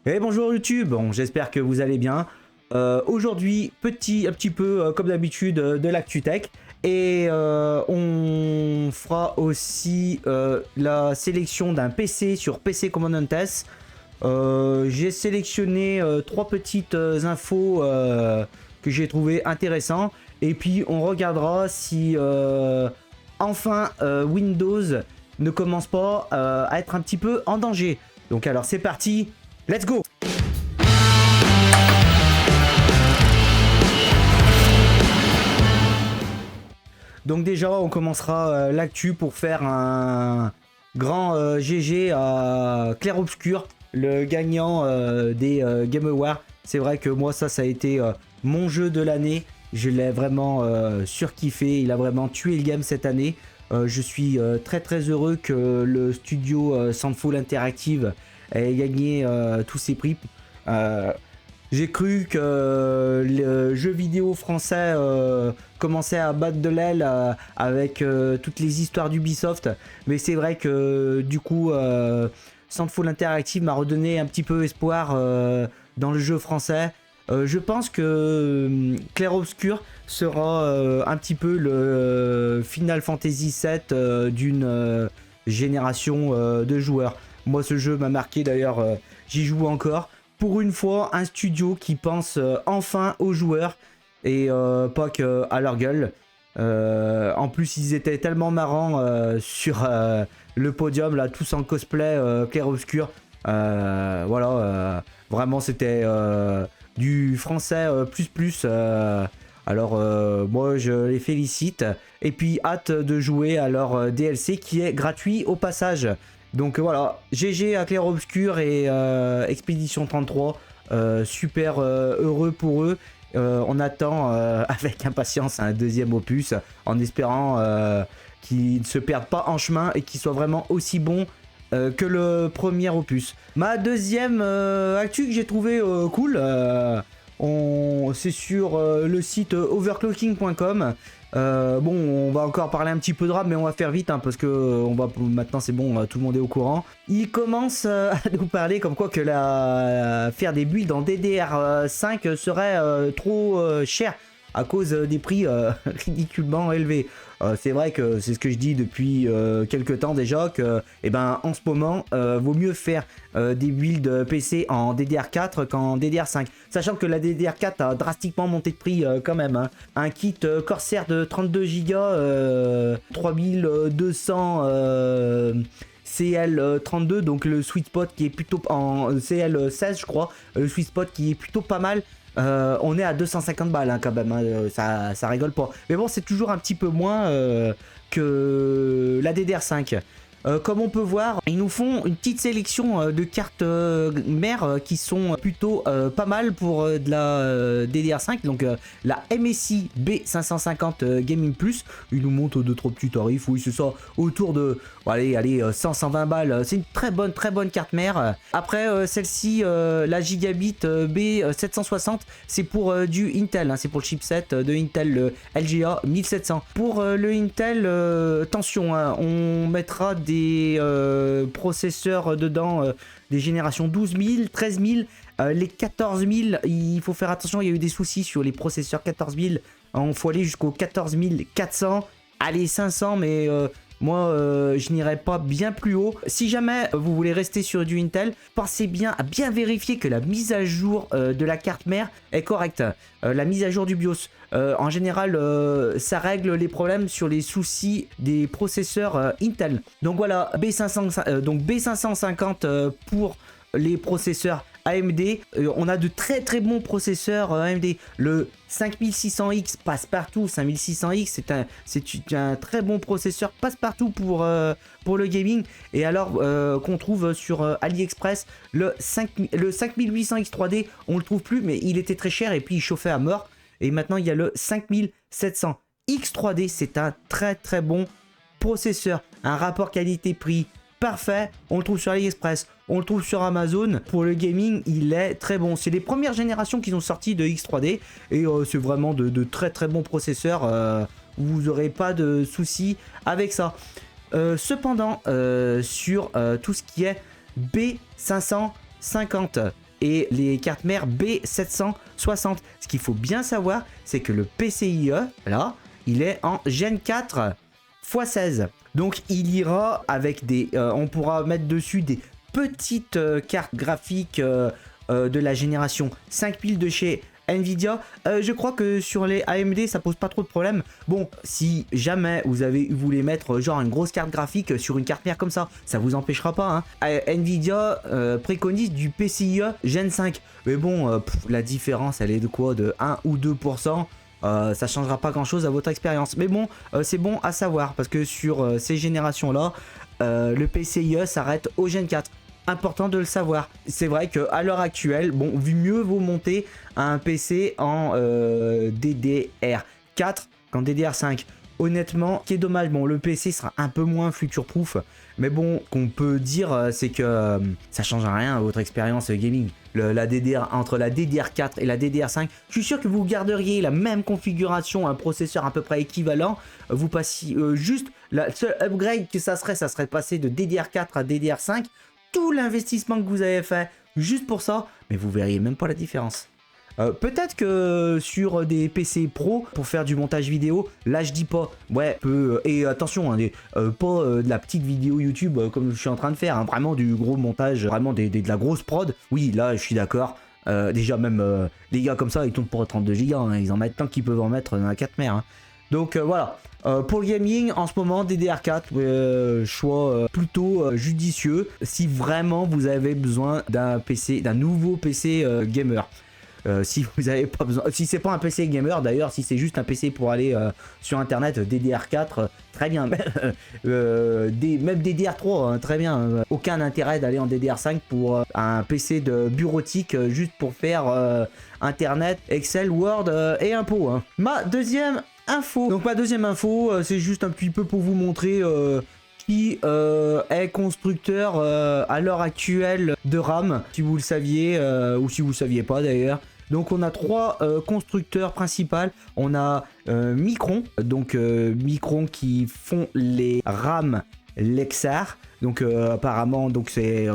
Et bonjour YouTube, bon, j'espère que vous allez bien. Aujourd'hui, un petit peu comme d'habitude de l'actu tech. Et on fera aussi la sélection d'un PC sur PC Commandantes. J'ai sélectionné trois petites infos que j'ai trouvées intéressantes. Et puis on regardera si enfin Windows ne commence pas à être un petit peu en danger. Donc alors c'est parti, let's go! Donc déjà on commencera l'actu pour faire un grand GG à Clair Obscur, le gagnant des Game Awards. C'est vrai que moi ça a été mon jeu de l'année. Je l'ai vraiment surkiffé, il a vraiment tué le game cette année. Je suis très très heureux que le studio Soundfall Interactive ait gagné tous ses prix. J'ai cru que le jeu vidéo français commençait à battre de l'aile avec toutes les histoires d'Ubisoft, mais c'est vrai que du coup Soundfall Interactive m'a redonné un petit peu espoir dans le jeu français. Je pense que Clair Obscur sera un petit peu le Final Fantasy VII d'une génération de joueurs. Moi ce jeu m'a marqué d'ailleurs, j'y joue encore. Pour une fois, un studio qui pense enfin aux joueurs et pas qu'à leur gueule. En plus, ils étaient tellement marrants sur le podium, là, tous en cosplay Clair Obscur. Vraiment, c'était du français plus. Alors, moi, je les félicite. Et puis, hâte de jouer à leur DLC qui est gratuit au passage. Donc voilà, GG à Clair Obscur et Expédition 33, super heureux pour eux. On attend avec impatience un deuxième opus en espérant qu'ils ne se perdent pas en chemin et qu'ils soient vraiment aussi bons que le premier opus. Ma deuxième actu que j'ai trouvé cool, c'est sur le site overclocking.com. Bon, on va encore parler un petit peu de rap, mais on va faire vite parce que maintenant c'est bon, tout le monde est au courant. Il commence à nous parler comme quoi que faire des builds en DDR5 serait trop cher à cause des prix ridiculement élevés. C'est vrai que c'est ce que je dis depuis quelques temps déjà, que en ce moment vaut mieux faire des builds PC en DDR4 qu'en DDR5, sachant que la DDR4 a drastiquement monté de prix quand même, hein. Un kit Corsair de 32 Go 3200 CL32, donc le sweet spot qui est plutôt en CL16 je crois, le sweet spot qui est plutôt pas mal. On est à 250 balles hein, quand même, hein, ça rigole pas. Mais bon, c'est toujours un petit peu moins que la DDR5. Comme on peut voir, ils nous font une petite sélection de cartes mères qui sont plutôt pas mal pour de la DDR5. Donc la MSI B550 Gaming Plus, ils nous montrent 2-3 petits tarifs. Oui, c'est ça, autour de 100-120 balles. C'est une très bonne carte mère. Après celle-ci, la Gigabit B760, c'est pour du Intel, hein, c'est pour le chipset de Intel, le LGA 1700. Pour le Intel, attention, hein, on mettra des processeurs dedans, des générations 12000, 13000, les 14000, il faut faire attention, il y a eu des soucis sur les processeurs 14000, il faut aller jusqu'au 14400, allez 500, mais moi je n'irai pas bien plus haut. Si jamais vous voulez rester sur du Intel, pensez bien à bien vérifier que la mise à jour de la carte mère est correcte, la mise à jour du BIOS. En général, ça règle les problèmes sur les soucis des processeurs Intel. Donc voilà, B550 pour les processeurs AMD. On a de très bons processeurs AMD. Le 5600X passe partout. 5600X, c'est un très bon processeur passe partout pour le gaming. Et alors qu'on trouve sur AliExpress, le 5800X 3D, on le trouve plus, mais il était très cher et puis il chauffait à mort. Et maintenant il y a le 5700X 3D, c'est un très bon processeur, un rapport qualité-prix parfait. On le trouve sur AliExpress, on le trouve sur Amazon. Pour le gaming, il est très bon. C'est les premières générations qui ont sorti de X3D et c'est vraiment de très bons processeurs. Vous n'aurez pas de soucis avec ça. Cependant, sur tout ce qui est B550, et les cartes mères B760. Ce qu'il faut bien savoir, c'est que le PCIe, là, il est en Gen 4 x 16. Donc il ira avec des... on pourra mettre dessus des petites cartes graphiques de la génération 5000 de chez Nvidia. Je crois que sur les AMD ça pose pas trop de problème. Bon, si jamais vous voulez mettre genre une grosse carte graphique sur une carte mère comme ça vous empêchera pas, hein. Nvidia préconise du PCIe Gen 5, mais bon, la différence elle est de quoi, de 1 ou 2%. Ça changera pas grand chose à votre expérience, mais bon, c'est bon à savoir parce que sur ces générations là le PCIe s'arrête au Gen 4. Important de le savoir. C'est vrai qu'à l'heure actuelle, bon, mieux vaut monter un PC en DDR4 qu'en DDR5. Honnêtement, ce qui est dommage, bon, le PC sera un peu moins future-proof, mais bon, qu'on peut dire, c'est que ça change rien à votre expérience gaming. Entre la DDR4 et la DDR5, je suis sûr que vous garderiez la même configuration, un processeur à peu près équivalent. Vous passiez juste, le seul upgrade que ça serait de passer de DDR4 à DDR5. Tout l'investissement que vous avez fait juste pour ça, mais vous verriez même pas la différence. Peut-être que sur des PC pro pour faire du montage vidéo, là je dis pas, ouais, et attention, hein, pas de la petite vidéo YouTube comme je suis en train de faire, hein, vraiment du gros montage, vraiment de la grosse prod. Oui, là je suis d'accord. Déjà même les gars comme ça ils tournent pour 32 Go, hein, ils en mettent tant qu'ils peuvent en mettre dans la 4 mères. Hein. Donc voilà. Pour le gaming, en ce moment, DDR4, choix plutôt judicieux si vraiment vous avez besoin d'un PC, d'un nouveau PC gamer. Si vous avez pas besoin, si c'est pas un PC gamer d'ailleurs, si c'est juste un PC pour aller sur internet, DDR4, très bien. Même DDR3, hein, très bien. Aucun intérêt d'aller en DDR5 pour un PC de bureautique juste pour faire internet, Excel, Word et impôts. Hein. Ma deuxième info. Donc ma deuxième info, c'est juste un petit peu pour vous montrer qui est constructeur à l'heure actuelle de RAM, si vous le saviez ou si vous le saviez pas d'ailleurs. Donc on a trois constructeurs principaux. On a Micron, donc Micron qui font les RAM Lexar. Donc apparemment donc c'est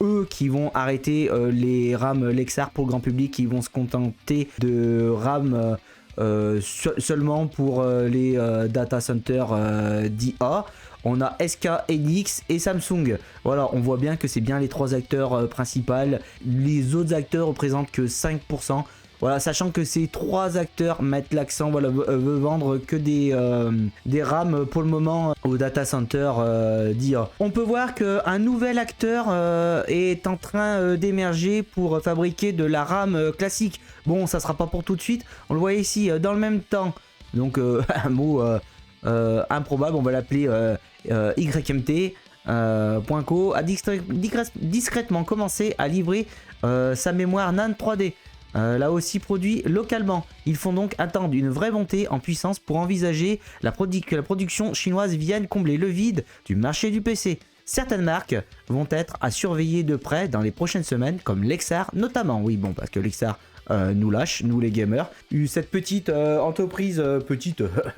eux qui vont arrêter les RAM Lexar pour le grand public, qui vont se contenter de RAM seulement pour les data centers d'IA. On a SK Hynix et Samsung. Voilà, on voit bien que c'est bien les trois acteurs principaux. Les autres acteurs représentent que 5%. Voilà, sachant que ces trois acteurs mettent l'accent, voilà, veulent vendre que des RAM pour le moment au data center d'IA. On peut voir qu'un nouvel acteur est en train d'émerger pour fabriquer de la RAM classique. Bon, ça sera pas pour tout de suite. On le voit ici dans le même temps. Donc un mot improbable, on va l'appeler YMT.co a discrètement commencé à livrer sa mémoire NAND 3D. Là aussi produit localement. Ils font donc attendre une vraie montée en puissance pour envisager que la production chinoise vienne combler le vide du marché du PC. Certaines marques vont être à surveiller de près dans les prochaines semaines, comme Lexar notamment. Oui, bon, parce que Lexar nous lâche, nous les gamers. Cette petite entreprise,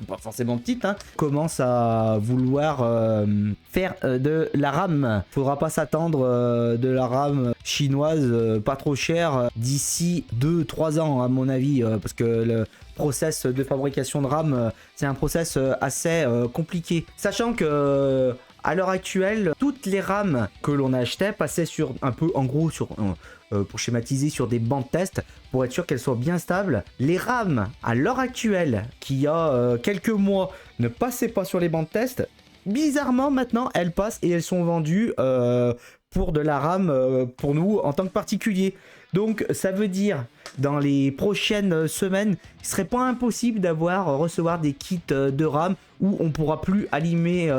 pas forcément petite, hein, commence à vouloir faire de la RAM. Faudra pas s'attendre de la RAM chinoise pas trop chère d'ici 2-3 ans à mon avis, parce que le process de fabrication de RAM, c'est un process assez compliqué. Sachant que à l'heure actuelle, toutes les RAM que l'on achetait passaient sur un peu, en gros, sur pour schématiser, sur des bancs de test pour être sûr qu'elles soient bien stables. Les RAM à l'heure actuelle, qui il y a quelques mois ne passaient pas sur les bancs de test, bizarrement maintenant elles passent et elles sont vendues pour de la RAM pour nous en tant que particuliers. Donc ça veut dire dans les prochaines semaines, il serait pas impossible recevoir des kits de RAM où on pourra plus allumer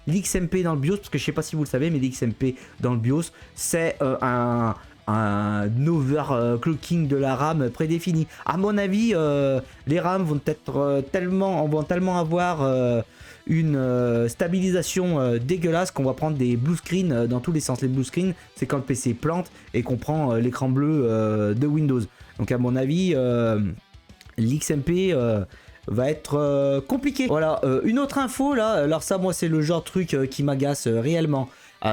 l'XMP dans le BIOS, parce que je sais pas si vous le savez, mais l'XMP dans le BIOS c'est un overclocking de la RAM prédéfini. À mon avis, les RAM vont tellement avoir une stabilisation dégueulasse qu'on va prendre des blue screen dans tous les sens. Les blue screen, c'est quand le PC plante et qu'on prend l'écran bleu de Windows. Donc à mon avis, l'XMP va être compliqué. Voilà, une autre info là, alors ça moi c'est le genre de truc qui m'agace réellement.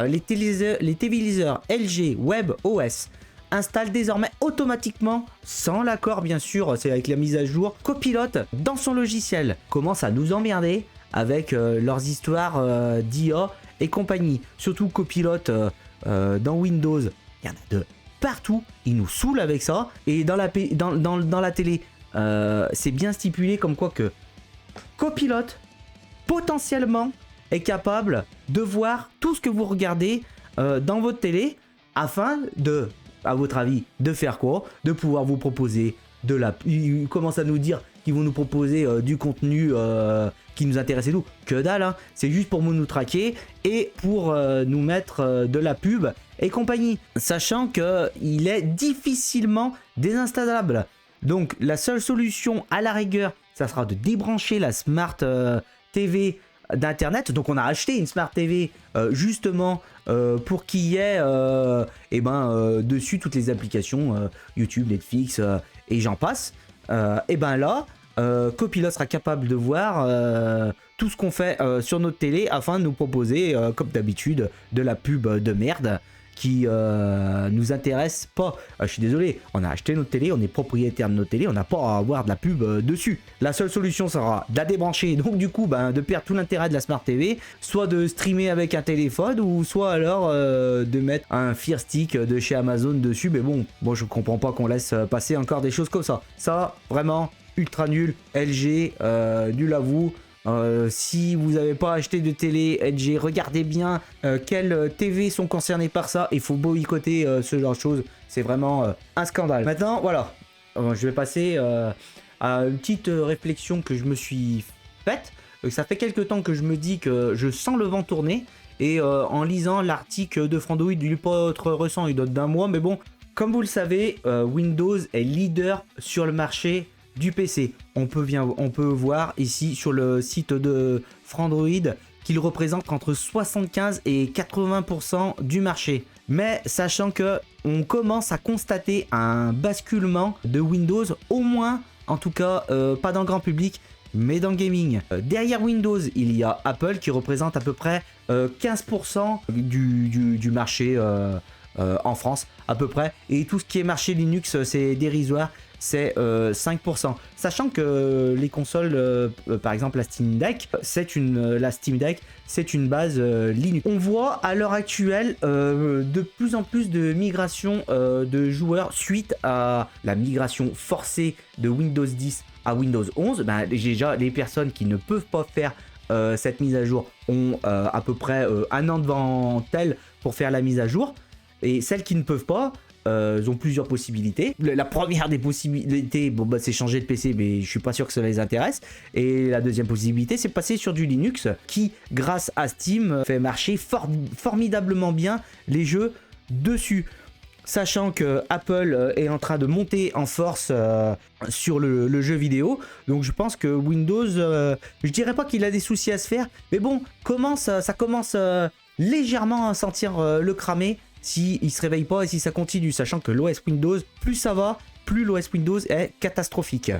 Les téléviseurs LG WebOS installe désormais automatiquement, sans l'accord bien sûr, c'est avec la mise à jour, Copilot dans son logiciel. Commence à nous emmerder avec leurs histoires d'IA et compagnie. Surtout Copilot dans Windows, il y en a de partout, ils nous saoulent avec ça. Et dans la télé, c'est bien stipulé comme quoi que Copilot potentiellement est capable de voir tout ce que vous regardez dans votre télé afin de, à votre avis, de faire quoi? De pouvoir vous proposer de la... Ils commencent à nous dire qu'ils vont nous proposer du contenu qui nous intéresse et tout. Que dalle, hein. C'est juste pour nous traquer et pour nous mettre de la pub et compagnie. Sachant qu'il est difficilement désinstallable. Donc la seule solution à la rigueur, ça sera de débrancher la Smart TV d'internet. Donc on a acheté une Smart TV justement pour qu'il y ait dessus toutes les applications YouTube, Netflix et j'en passe. Et ben là Copilot sera capable de voir tout ce qu'on fait sur notre télé afin de nous proposer comme d'habitude de la pub de merde qui nous intéresse pas. Je suis désolé, on a acheté notre télé, on est propriétaire de notre télé, on n'a pas à avoir de la pub dessus. La seule solution sera de la débrancher, donc du coup de perdre tout l'intérêt de la Smart TV, soit de streamer avec un téléphone, ou soit alors de mettre un Fire Stick de chez Amazon dessus. Mais bon, je comprends pas qu'on laisse passer encore des choses comme ça. Ça, vraiment, ultra nul. LG, nul à vous. Si vous n'avez pas acheté de télé LG, regardez bien quelles TV sont concernées par ça. Il faut boycotter ce genre de choses. C'est vraiment un scandale. Maintenant, voilà. Je vais passer à une petite réflexion que je me suis faite. Ça fait quelques temps que je me dis que je sens le vent tourner. Et en lisant l'article de Frandroid, il n'est pas trop récent, il date d'un mois. Mais bon, comme vous le savez, Windows est leader sur le marché du PC. On peut voir ici sur le site de Frandroid qu'il représente entre 75 et 80% du marché. Mais sachant que on commence à constater un basculement de Windows, au moins, en tout cas pas dans le grand public, mais dans le gaming. Derrière Windows, il y a Apple qui représente à peu près 15% du marché en France, à peu près. Et tout ce qui est marché Linux, c'est dérisoire. C'est 5%. Sachant que les consoles, par exemple la Steam Deck, c'est une base Linux. On voit à l'heure actuelle de plus en plus de migration de joueurs suite à la migration forcée de Windows 10 à Windows 11. Déjà, les personnes qui ne peuvent pas faire cette mise à jour ont à peu près un an devant elles pour faire la mise à jour. Et celles qui ne peuvent pas, ont plusieurs possibilités. La première des possibilités, c'est changer de PC, mais je suis pas sûr que ça les intéresse. Et la deuxième possibilité, c'est passer sur du Linux qui, grâce à Steam, fait marcher formidablement bien les jeux dessus. Sachant que Apple est en train de monter en force sur le jeu vidéo. Donc je pense que Windows, je dirais pas qu'il a des soucis à se faire, mais bon, ça commence légèrement à sentir le cramer. Si il se réveille pas et si ça continue, sachant que l'OS Windows, plus ça va, plus l'OS Windows est catastrophique.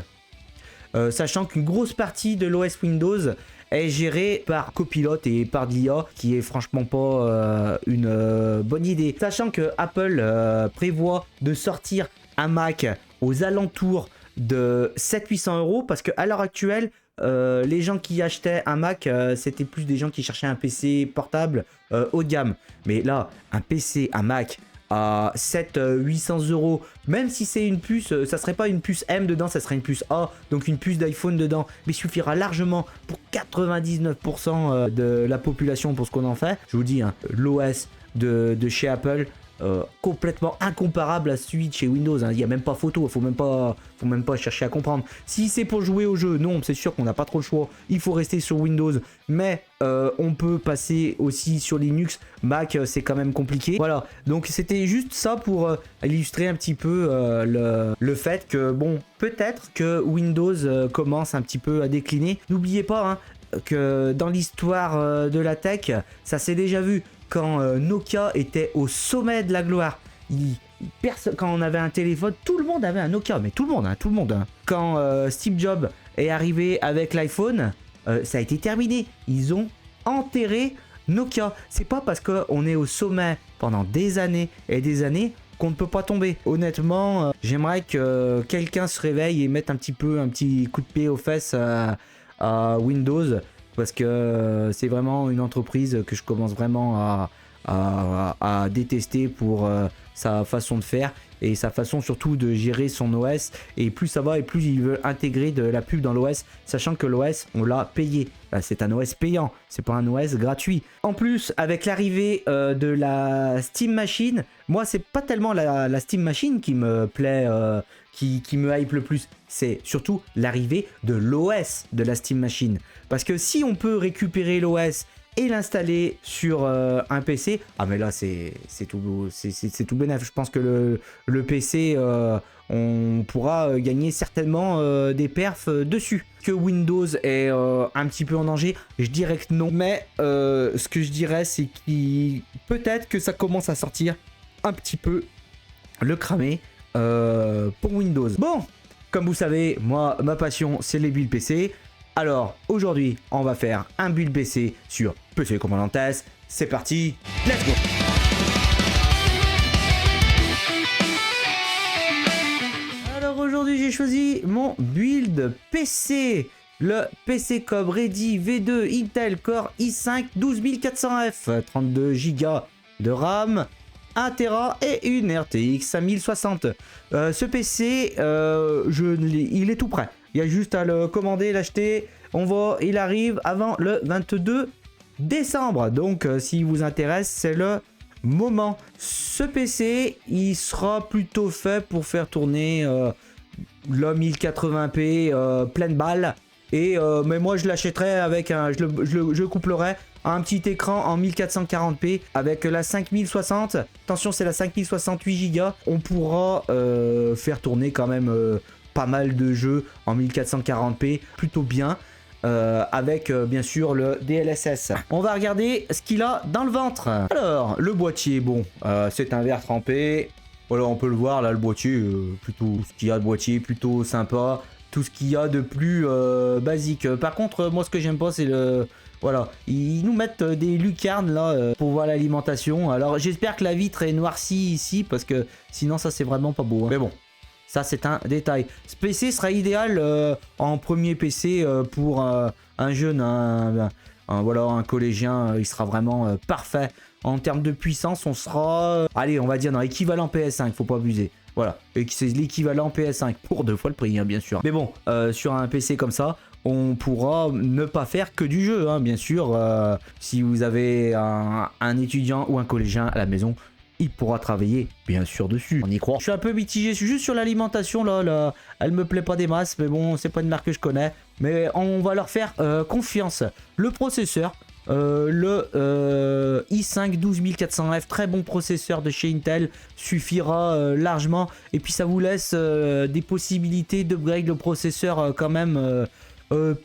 Sachant qu'une grosse partie de l'OS Windows est gérée par Copilot et par de l'IA, qui est franchement pas une bonne idée. Sachant que Apple prévoit de sortir un Mac aux alentours de 700-800 €, parce qu'à l'heure actuelle, les gens qui achetaient un Mac, c'était plus des gens qui cherchaient un PC portable haut de gamme. Mais là, un Mac à 700-800 €, même si c'est une puce, ça serait pas une puce M dedans, ça serait une puce A, donc une puce d'iPhone dedans, mais suffira largement pour 99% de la population pour ce qu'on en fait. Je vous dis, hein, l'OS de chez Apple, complètement incomparable à celui de chez Windows, hein. Il n'y a même pas photo, faut même pas chercher à comprendre. Si c'est pour jouer au jeu, non, c'est sûr qu'on n'a pas trop le choix, il faut rester sur Windows, mais on peut passer aussi sur Linux. Mac, c'est quand même compliqué. Voilà, donc c'était juste ça pour illustrer un petit peu le fait que, bon, peut-être que Windows commence un petit peu à décliner. N'oubliez pas, hein, que dans l'histoire de la tech, ça s'est déjà vu. Quand Nokia était au sommet de la gloire, quand on avait un téléphone, tout le monde avait un Nokia, mais tout le monde. Hein. Quand Steve Jobs est arrivé avec l'iPhone, ça a été terminé. Ils ont enterré Nokia. C'est pas parce qu'on est au sommet pendant des années et des années qu'on ne peut pas tomber. Honnêtement, j'aimerais que quelqu'un se réveille et mette un petit coup de pied aux fesses à Windows, parce que c'est vraiment une entreprise que je commence vraiment à détester pour sa façon de faire et sa façon surtout de gérer son OS. Et plus ça va et plus il veut intégrer de la pub dans l'OS, sachant que l'OS on l'a payé. C'est un OS payant, c'est pas un OS gratuit. En plus, avec l'arrivée de la Steam Machine, moi c'est pas tellement la Steam Machine qui me plaît, qui me hype le plus, c'est surtout l'arrivée de l'OS de la Steam Machine. Parce que si on peut récupérer l'OS et l'installer sur un PC, ah mais là c'est tout bénef. Je pense que le PC, on pourra gagner certainement des perfs dessus. Que Windows est un petit peu en danger, je dirais que non. Mais ce que je dirais, c'est qu'il peut-être que ça commence à sortir un petit peu le cramé pour Windows. Bon, comme vous savez, moi ma passion c'est les builds PC. Alors aujourd'hui on va faire un build PC sur PC Commandantes. C'est parti, let's go. Alors aujourd'hui j'ai choisi mon build PC, le PC Cobb Ready V2 Intel Core i5 12400F, 32 Go de RAM, 1 Tera et une RTX 5060. Ce PC, il est tout prêt. Il y a juste à le commander, l'acheter. Il arrive avant le 22 décembre. Donc, s'il vous intéresse, c'est le moment. Ce PC, il sera plutôt fait pour faire tourner le 1080p pleine balle. Mais moi, je l'achèterai avec je couplerai un petit écran en 1440p avec la 5060. Attention, c'est la 5068 Go. On pourra faire tourner quand même pas mal de jeux en 1440p, plutôt bien, avec bien sûr le DLSS. On va regarder ce qu'il a dans le ventre. Alors, le boîtier, bon, c'est un verre trempé. Voilà, on peut le voir là, le boîtier, plutôt ce qu'il y a de boîtier, plutôt sympa. Tout ce qu'il y a de plus basique. Par contre, moi, ce que j'aime pas, c'est le... Voilà, ils nous mettent des lucarnes là pour voir l'alimentation. Alors, j'espère que la vitre est noircie ici, parce que sinon, ça, c'est vraiment pas beau. Hein. Mais bon. Ça, c'est un détail. Ce PC sera idéal en premier PC pour un jeune, voilà, un collégien. Il sera vraiment parfait. En termes de puissance, on sera... allez, on va dire dans l'équivalent PS5, faut pas abuser. Voilà, et c'est l'équivalent PS5 pour 2 fois le prix, hein, bien sûr. Mais bon, sur un PC comme ça, on pourra ne pas faire que du jeu, hein, bien sûr. Si vous avez un étudiant ou un collégien à la maison, il pourra travailler bien sûr dessus, on y croit. Je suis un peu mitigé juste sur l'alimentation là, elle me plaît pas des masses, mais bon, c'est pas une marque que je connais, mais on va leur faire confiance. Le processeur, le i5 12400F, très bon processeur de chez Intel, suffira largement, et puis ça vous laisse des possibilités d'upgrade le processeur quand même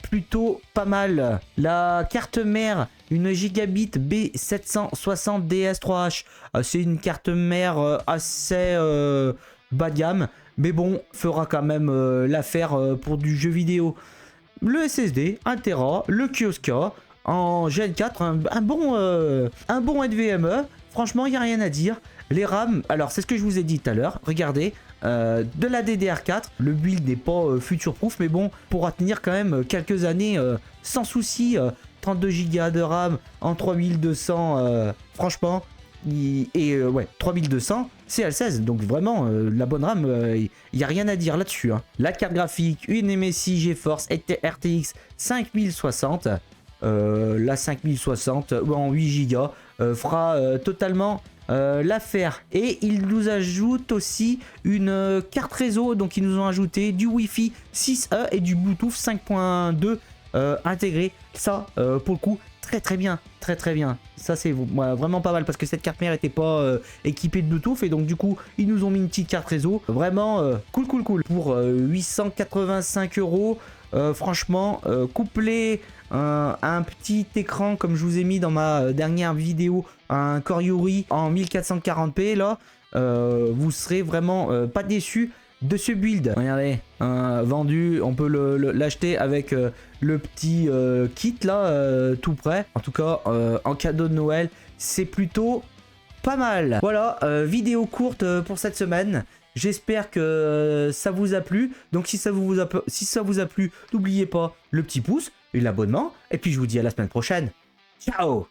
plutôt pas mal. La carte mère, une Gigabit B760 DS3H. C'est une carte mère assez bas de gamme, mais bon, fera quand même l'affaire pour du jeu vidéo. Le SSD, 1 Tera, le Kioska en Gen 4, un bon NVMe. Franchement, il n'y a rien à dire. Les RAM, alors c'est ce que je vous ai dit tout à l'heure. Regardez, de la DDR4, le build n'est pas future-proof, mais bon, pourra tenir quand même quelques années sans souci. 32 Go de RAM en 3200, franchement, ouais, 3200, CL16, donc vraiment la bonne RAM, il n'y a rien à dire là-dessus. Hein. La carte graphique, une MSI GeForce RTX 5060, la 5060 en 8 Go fera totalement l'affaire. Et ils nous ajoutent aussi une carte réseau, donc ils nous ont ajouté du Wi-Fi 6E et du Bluetooth 5.2 intégré. Ça pour le coup très bien, très bien. Ça c'est vraiment pas mal, parce que cette carte mère était pas équipée de Bluetooth, et donc du coup ils nous ont mis une petite carte réseau. Vraiment cool pour 885 €. Franchement, couplé un petit écran comme je vous ai mis dans ma dernière vidéo, un Core i en 1440p là, vous serez vraiment pas déçus de ce build. Regardez, vendu, on peut l'acheter avec le petit kit là, tout prêt. En tout cas, en cadeau de Noël, c'est plutôt pas mal. Voilà, vidéo courte pour cette semaine. J'espère que ça vous a plu. Donc si ça vous a plu, n'oubliez pas le petit pouce et l'abonnement. Et puis je vous dis à la semaine prochaine. Ciao!